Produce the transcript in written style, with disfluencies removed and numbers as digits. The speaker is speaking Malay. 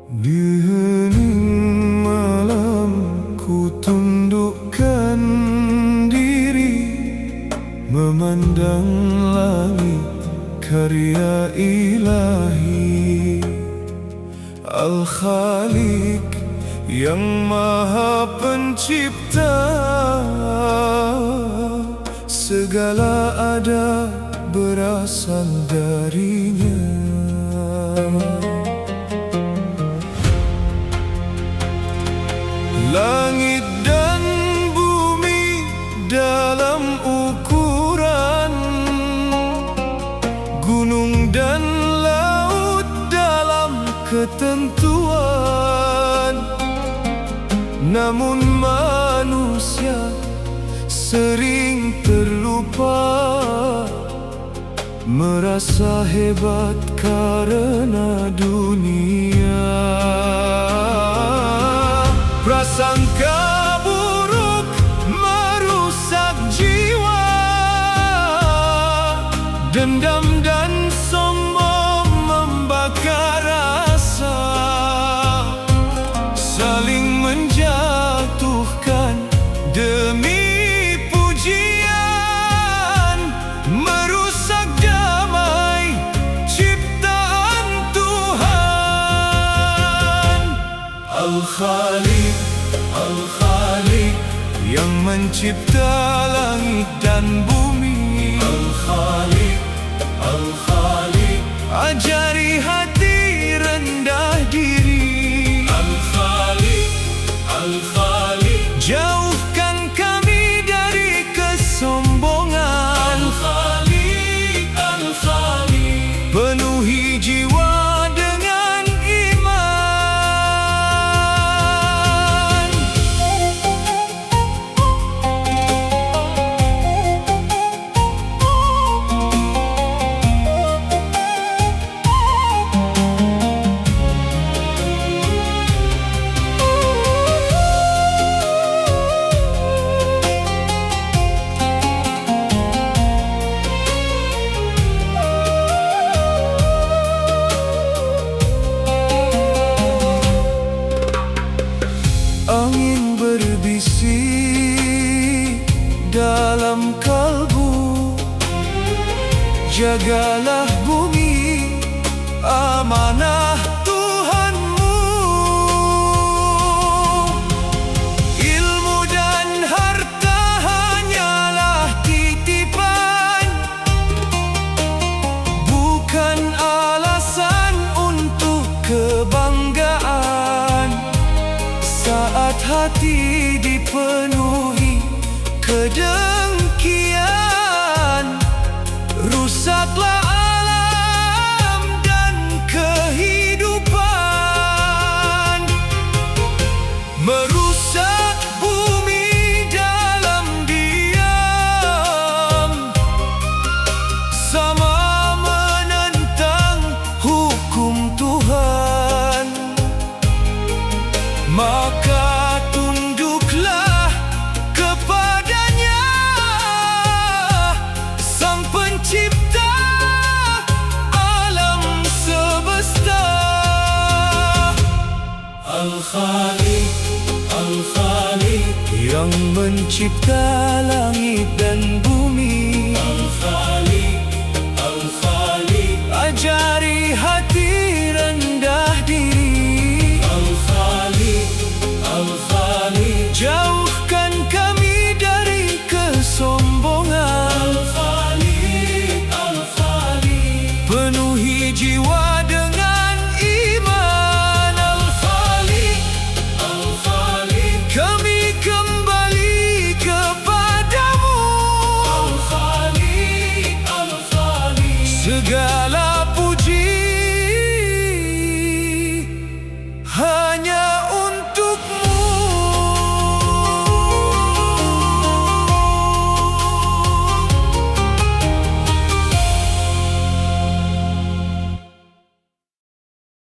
Di hening malam ku tundukkan diri, memandang langit karya ilahi. Al-Khaliq yang Maha Pencipta, segala ada berasal darinya. Langit dan bumi dalam ukuran, gunung dan laut dalam ketentuan. Namun manusia sering terlupa, merasa hebat karena dunia. Prasangka buruk merusak jiwa, dendam dan sombong membakar rasa, saling menjatuhkan demi pujian, merusak damai ciptaan Tuhan. Al-Khaliq, Al-Khaliq yang mencipta langit dan bumi. Al-Khaliq, Al-Khaliq ajari hati rendah diri. Al-Khaliq, Al-Khaliq jauhkan kami dari kesombongan. Al-Khaliq, Al-Khaliq penuhi jiwa dengan iman. Angin berbisik dalam kalbu, jagalah bumi, amanah Tuhanmu. Ilmu dan harta hanyalah titipan, bukan alasan untuk kebanggaan. Saat hati dipenuhi kedengkian, rusaklah alam dan kehidupan. Merusak bumi dalam diam, sama menentang hukum Tuhan. Maka tunduklah kepadanya, Sang Pencipta alam semesta. Al-Khaliq, Al-Khaliq yang mencipta langit dan bumi.